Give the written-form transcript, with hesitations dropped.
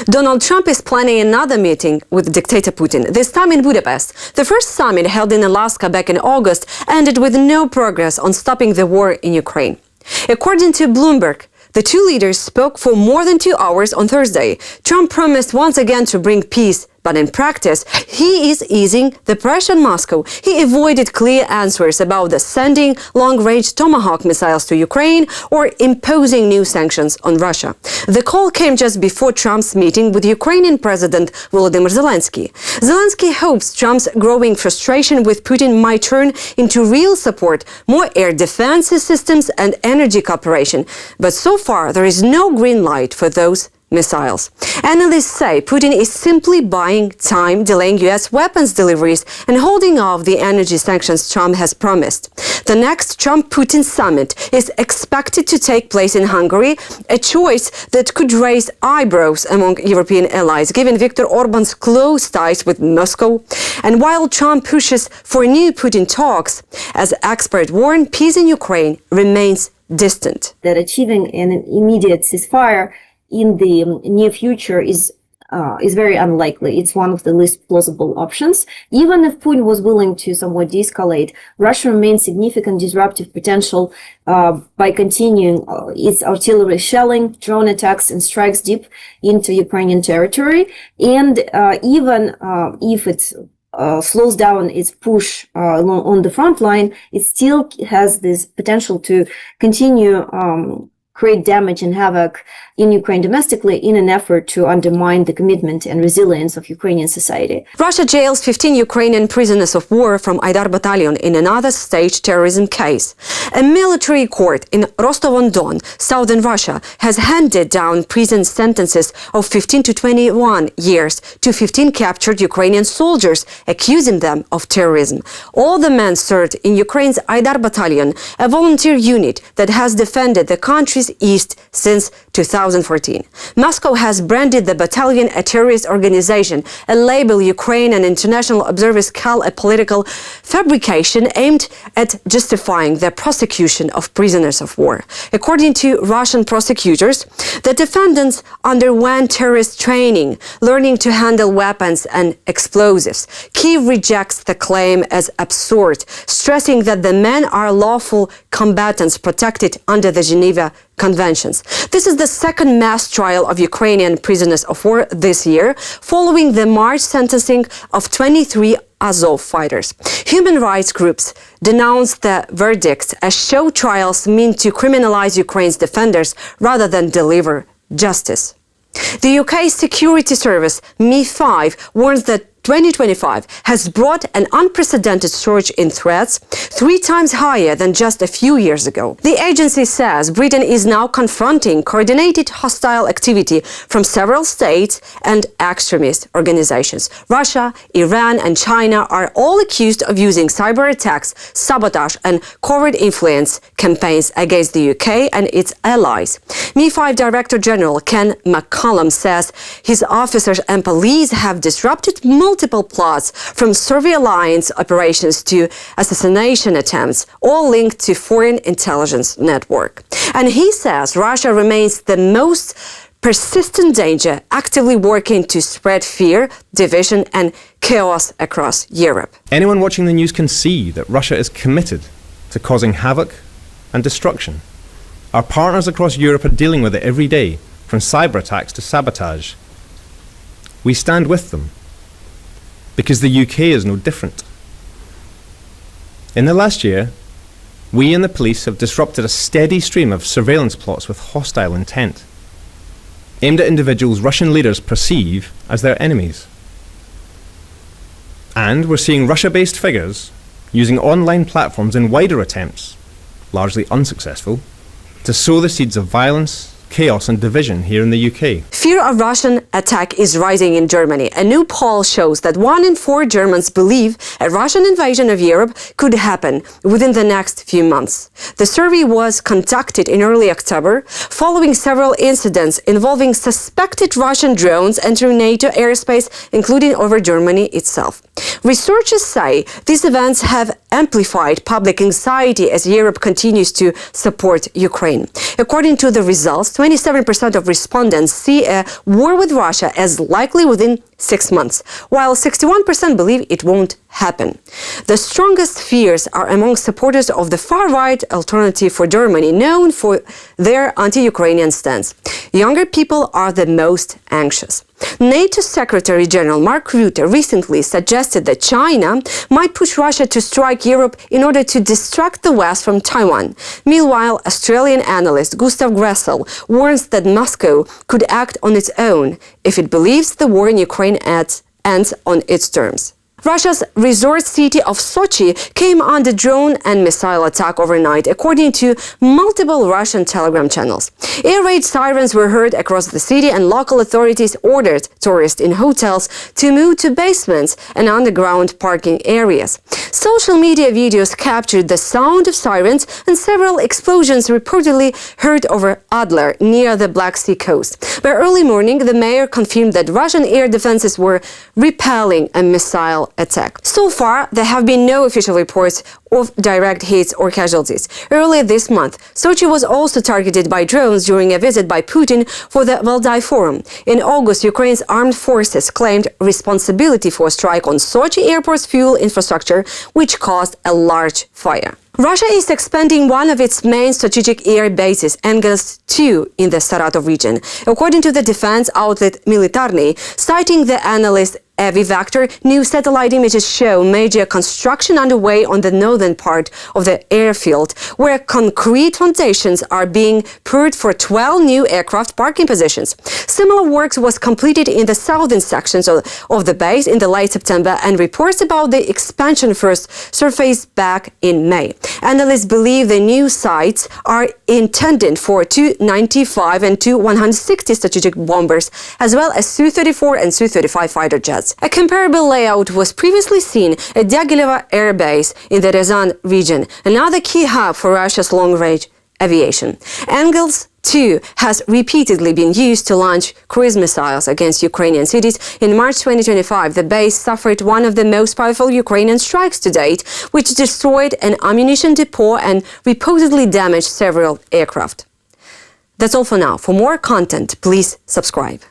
Donald Trump is planning another meeting with dictator Putin, this time in Budapest. The first summit, held in Alaska back in August, ended with no progress on stopping the war in Ukraine. According to Bloomberg, the two leaders spoke for more than 2 hours on Thursday. Trump promised once again to bring peace, but in practice, he is easing the pressure on Moscow. He avoided clear answers about the sending long-range Tomahawk missiles to Ukraine or imposing new sanctions on Russia. The call came just before Trump's meeting with Ukrainian President Volodymyr Zelensky. Zelensky hopes Trump's growing frustration with Putin might turn into real support, more air defense systems and energy cooperation. But so far, there is no green light for those missiles. Analysts say Putin is simply buying time, delaying U.S. weapons deliveries and holding off the energy sanctions Trump has promised. The next Trump-Putin summit is expected to take place in Hungary, a choice that could raise eyebrows among European allies, given Viktor Orban's close ties with Moscow. And while Trump pushes for new Putin talks, as experts warn, peace in Ukraine remains distant. That achieving an immediate ceasefire in the near future is very unlikely. It's one of the least plausible options. Even if Putin was willing to somewhat de-escalate, Russia remains significant disruptive potential by continuing its artillery shelling, drone attacks, and strikes deep into Ukrainian territory. And even if it slows down its push on the front line, it still has this potential to continue create damage and havoc in Ukraine domestically in an effort to undermine the commitment and resilience of Ukrainian society. Russia jails 15 Ukrainian prisoners of war from Aidar battalion in another staged terrorism case. A military court in Rostov-on-Don, southern Russia, has handed down prison sentences of 15 to 21 years to 15 captured Ukrainian soldiers, accusing them of terrorism. All the men served in Ukraine's Aidar battalion, a volunteer unit that has defended the country's east since 2014. Moscow has branded the battalion a terrorist organization, a label Ukraine and international observers call a political fabrication aimed at justifying the prosecution of prisoners of war. According to Russian prosecutors, the defendants underwent terrorist training, learning to handle weapons and explosives. Kyiv rejects the claim as absurd, stressing that the men are lawful combatants protected under the Geneva Conventions. This is the second mass trial of Ukrainian prisoners of war this year, following the March sentencing of 23 Azov fighters. Human rights groups denounced the verdicts as show trials mean to criminalize Ukraine's defenders rather than deliver justice. The UK's security service, MI5, warns that 2025 has brought an unprecedented surge in threats, 3 times higher than just a few years ago. The agency says Britain is now confronting coordinated hostile activity from several states and extremist organizations. Russia, Iran, and China are all accused of using cyber attacks, sabotage, and covert influence campaigns against the UK and its allies. MI5 Director General Ken McCallum says his officers and police have disrupted multiple plots, from surveillance operations to assassination attempts, all linked to foreign intelligence network. And he says Russia remains the most persistent danger, actively working to spread fear, division, and chaos across Europe. Anyone watching the news can see that Russia is committed to causing havoc and destruction. Our partners across Europe are dealing with it every day, from cyber attacks to sabotage. We stand with them, because the UK is no different. In the last year, we and the police have disrupted a steady stream of surveillance plots with hostile intent, aimed at individuals Russian leaders perceive as their enemies. And we're seeing Russia-based figures using online platforms in wider attempts, largely unsuccessful, to sow the seeds of violence, chaos and division here in the UK. Fear of Russian attack is rising in Germany. A new poll shows that 1 in 4 Germans believe a Russian invasion of Europe could happen within the next few months. The survey was conducted in early October, following several incidents involving suspected Russian drones entering NATO airspace, including over Germany itself. Researchers say these events have amplified public anxiety as Europe continues to support Ukraine. According to the results, 27% of respondents see a war with Russia as likely within 6 months, while 61% believe it won't happen. The strongest fears are among supporters of the far-right Alternative for Germany, known for their anti-Ukrainian stance. Younger people are the most anxious. NATO Secretary General Mark Rutte recently suggested that China might push Russia to strike Europe in order to distract the West from Taiwan. Meanwhile, Australian analyst Gustav Gressel warns that Moscow could act on its own if it believes the war in Ukraine ends on its terms. Russia's resort city of Sochi came under drone and missile attack overnight, according to multiple Russian telegram channels. Air raid sirens were heard across the city, and local authorities ordered tourists in hotels to move to basements and underground parking areas. Social media videos captured the sound of sirens and several explosions reportedly heard over Adler, near the Black Sea coast. By early morning, the mayor confirmed that Russian air defenses were repelling a missile attack. So far, there have been no official reports of direct hits or casualties. Earlier this month, Sochi was also targeted by drones during a visit by Putin for the Valdai Forum. In August, Ukraine's armed forces claimed responsibility for a strike on Sochi airport's fuel infrastructure, which caused a large fire. Russia is expanding one of its main strategic air bases, Engels 2, in the Saratov region. According to the defense outlet Militarny, citing the analyst Avi Vector, new satellite images show major construction underway on the northern part of the airfield, where concrete foundations are being poured for 12 new aircraft parking positions. Similar work was completed in the southern sections of the base in the late September, and reports about the expansion first surfaced back in May. Analysts believe the new sites are intended for Tu-95 and Tu-160 strategic bombers, as well as Su-34 and Su-35 fighter jets. A comparable layout was previously seen at Diaghilevo Air Base in the Ryazan region, another key hub for Russia's long-range aviation. Engels 2 has repeatedly been used to launch cruise missiles against Ukrainian cities. In March 2025, the base suffered one of the most powerful Ukrainian strikes to date, which destroyed an ammunition depot and reportedly damaged several aircraft. That's all for now. For more content, please subscribe.